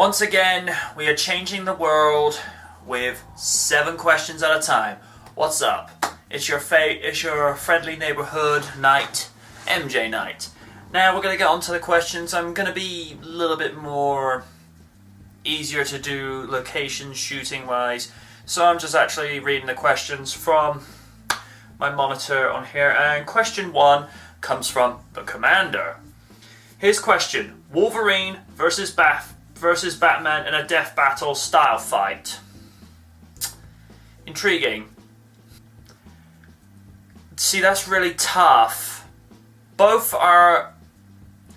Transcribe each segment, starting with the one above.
Once again, we are changing the world with 7 questions at a time. What's up? It's your friendly neighborhood knight, MJ Knight. Now we're going to get on to the questions. I'm going to be a little bit more easier to do location shooting wise. So I'm just actually reading the questions from my monitor on here. And question 1 comes from the Commander. His question: Wolverine versus Batman in a death battle style fight. Intriguing. See, that's really tough. Both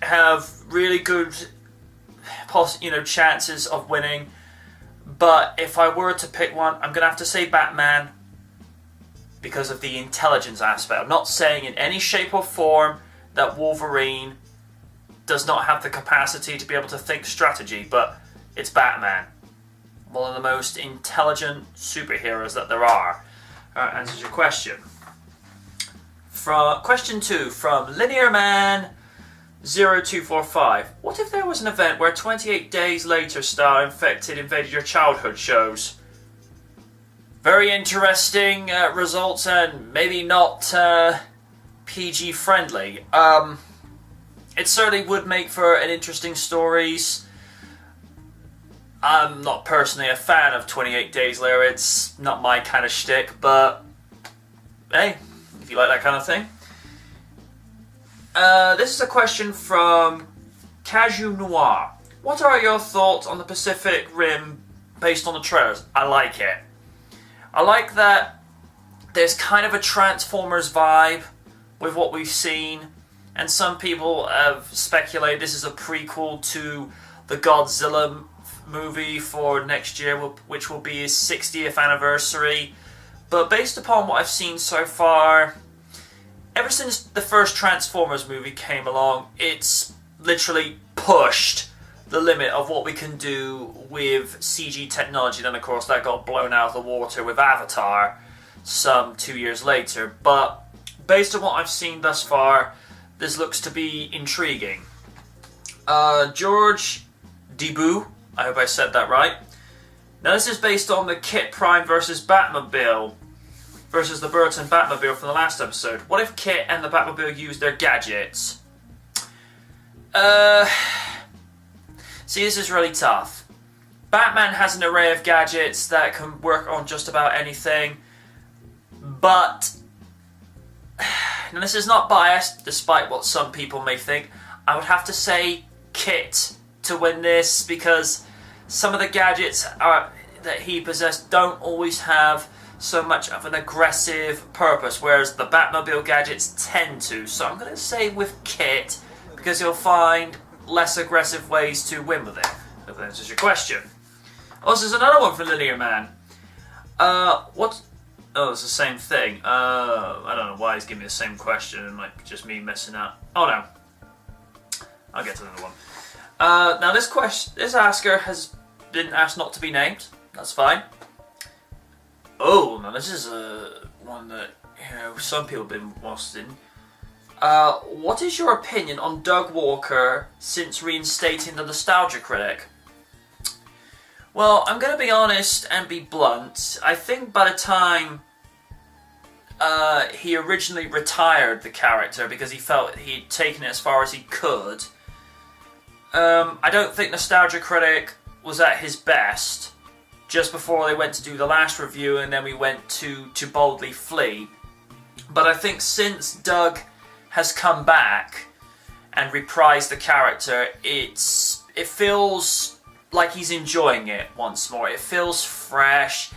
have really good chances of winning. But if I were to pick one, I'm going to have to say Batman because of the intelligence aspect. I'm not saying in any shape or form that Wolverine does not have the capacity to be able to think strategy, but it's Batman. One of the most intelligent superheroes that there are. Answers your question. Question 2 from LinearMan0245. What if there was an event where 28 Days Later style infected invaded your childhood shows? Very interesting results and maybe not PG friendly. It certainly would make for an interesting stories. I'm not personally a fan of 28 Days Later. It's not my kind of shtick, but hey, if you like that kind of thing. This is a question from Caju Noir. What are your thoughts on the Pacific Rim based on the trailers? I like it. I like that there's kind of a Transformers vibe with what we've seen, and some people have speculated this is a prequel to the Godzilla movie for next year, which will be his 60th anniversary. But based upon what I've seen so far, ever since the first Transformers movie came along, it's literally pushed the limit of what we can do with CG technology. Then, of course, that got blown out of the water with Avatar some 2 years later. But based on what I've seen thus far, this looks to be intriguing. George Debut, I hope I said that right. Now, this is based on the Kit Prime versus Batmobile versus the Burton Batmobile from the last episode. What if Kit and the Batmobile use their gadgets? See, this is really tough. Batman has an array of gadgets that can work on just about anything, but now this is not biased, despite what some people may think. I would have to say Kit to win this, because some of the gadgets that he possessed don't always have so much of an aggressive purpose, whereas the Batmobile gadgets tend to. So I'm going to say with Kit, because you'll find less aggressive ways to win with it. If that answers your question. Also, there's another one from Linear Man. What? Oh, it's the same thing. I don't know why he's giving me the same question. It might just me messing up. Oh no. I'll get to another one. Now this asker has been asked not to be named. That's fine. Oh, now this is one that some people have been lost in. What is your opinion on Doug Walker since reinstating the Nostalgia Critic? Well, I'm going to be honest and be blunt. I think by the time he originally retired the character because he felt he'd taken it as far as he could, I don't think Nostalgia Critic was at his best just before they went to do the last review, and then we went to Boldly Flee. But I think since Doug has come back and reprised the character, it feels like he's enjoying it once more. It feels fresh,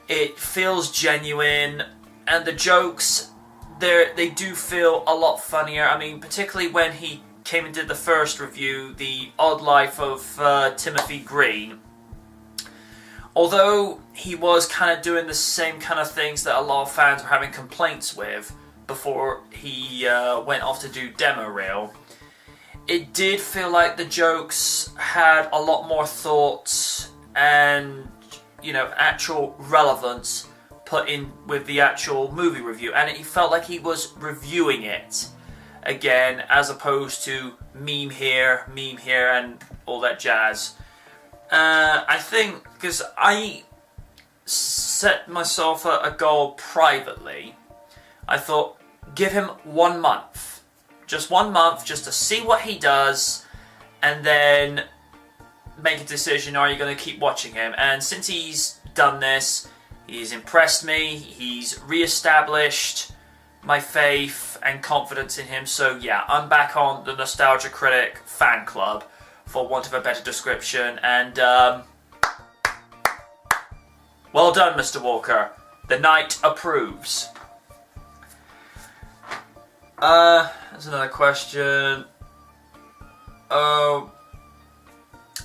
it feels genuine, and the jokes, they do feel a lot funnier. I mean, particularly when he came and did the first review, The Odd Life of Timothy Green. Although he was kind of doing the same kind of things that a lot of fans were having complaints with before he went off to do demo reel, it did feel like the jokes had a lot more thought and, actual relevance put in with the actual movie review, and it felt like he was reviewing it again, as opposed to meme here, and all that jazz. I think, because I set myself a goal privately, I thought, give him 1 month. Just 1 month, just to see what he does, and then make a decision, are you going to keep watching him? And since he's done this, he's impressed me, he's re-established my faith and confidence in him, so yeah, I'm back on the Nostalgia Critic fan club, for want of a better description, and well done, Mr. Walker. The Knight approves. There's another question.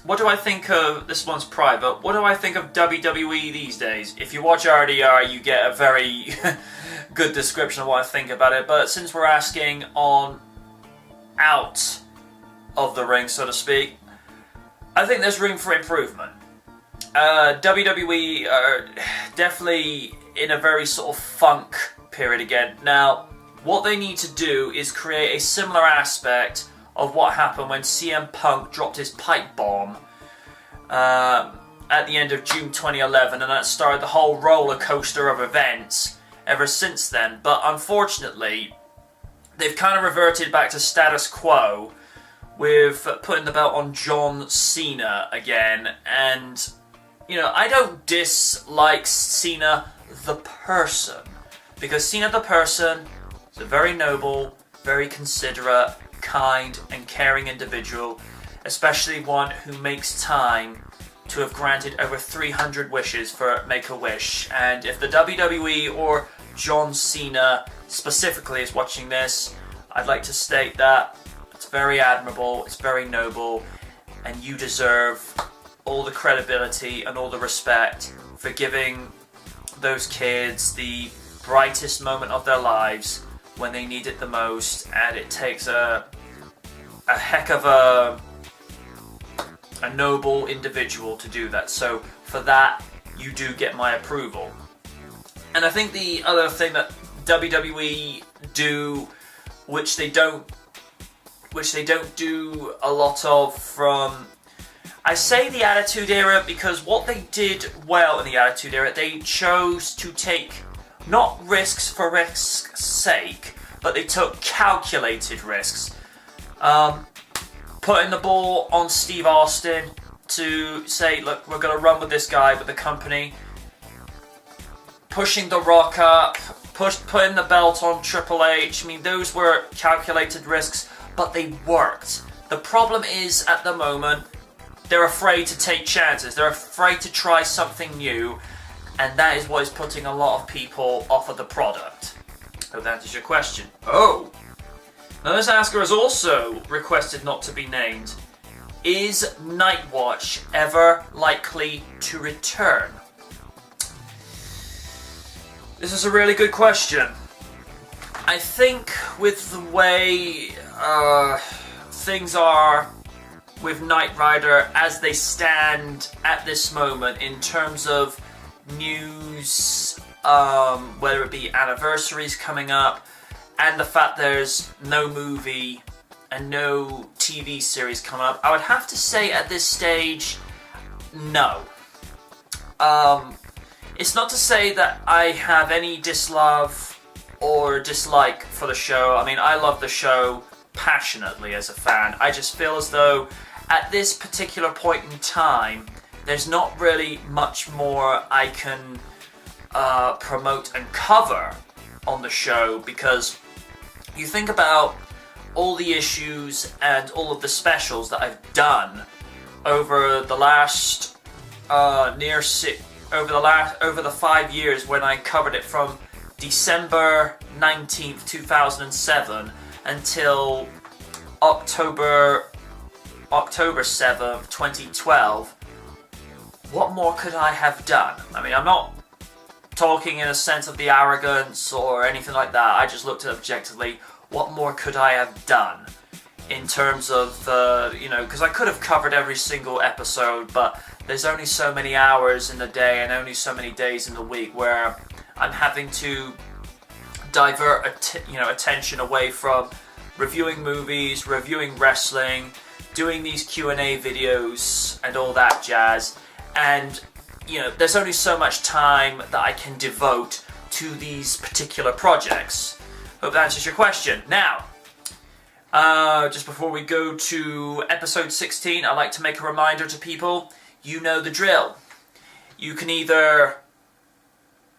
What do I think of, this one's private, what do I think of WWE these days? If you watch RDR, you get a very good description of what I think about it, but since we're asking on out of the ring, so to speak, I think there's room for improvement. WWE are definitely in a very sort of funk period again. Now, what they need to do is create a similar aspect of what happened when CM Punk dropped his pipe bomb at the end of June 2011, and that started the whole roller coaster of events ever since then. But unfortunately, they've kind of reverted back to status quo with putting the belt on John Cena again. And, you know, I don't dislike Cena the person, because Cena the person is a very noble, very considerate, kind and caring individual, especially one who makes time to have granted over 300 wishes for Make-A-Wish. And if the WWE or John Cena specifically is watching this, I'd like to state that it's very admirable, it's very noble, and you deserve all the credibility and all the respect for giving those kids the brightest moment of their lives when they need it the most. And it takes a heck of a noble individual to do that. So for that, you do get my approval. And I think the other thing that WWE do, which they don't do a lot of from, I say the Attitude Era, because what they did well in the Attitude Era, they chose to take not risks for risks' sake, but they took calculated risks. Putting the ball on Steve Austin to say, look, we're going to run with this guy, with the company. Pushing The Rock up, putting the belt on Triple H. I mean, those were calculated risks, but they worked. The problem is, at the moment, they're afraid to take chances. They're afraid to try something new, and that is what is putting a lot of people off of the product. So that is your question. Oh! Now, this asker has also requested not to be named. Is Nightwatch ever likely to return? This is a really good question. I think with the way things are with Knight Rider as they stand at this moment in terms of news, whether it be anniversaries coming up, and the fact there's no movie and no TV series coming up, I would have to say at this stage, no. It's not to say that I have any dislove or dislike for the show. I mean, I love the show passionately as a fan. I just feel as though at this particular point in time, there's not really much more I can promote and cover on the show, because you think about all the issues and all of the specials that I've done over the last over the 5 years when I covered it from December 19th, 2007 until October 7th, 2012. What more could I have done? I mean, I'm not talking in a sense of the arrogance or anything like that. I just looked at it objectively. What more could I have done in terms of, because I could have covered every single episode, but there's only so many hours in the day and only so many days in the week where I'm having to divert attention away from reviewing movies, reviewing wrestling, doing these Q&A videos and all that jazz, and you know, there's only so much time that I can devote to these particular projects. Hope that answers your question. Now, just before we go to episode 16, I'd like to make a reminder to people. You know the drill. You can either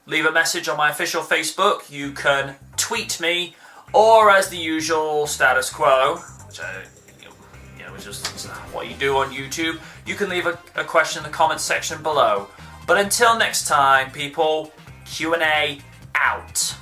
leave a message on my official Facebook, you can tweet me, or as the usual status quo, which is what you do on YouTube, you can leave a question in the comments section below. But until next time, people, Q&A out.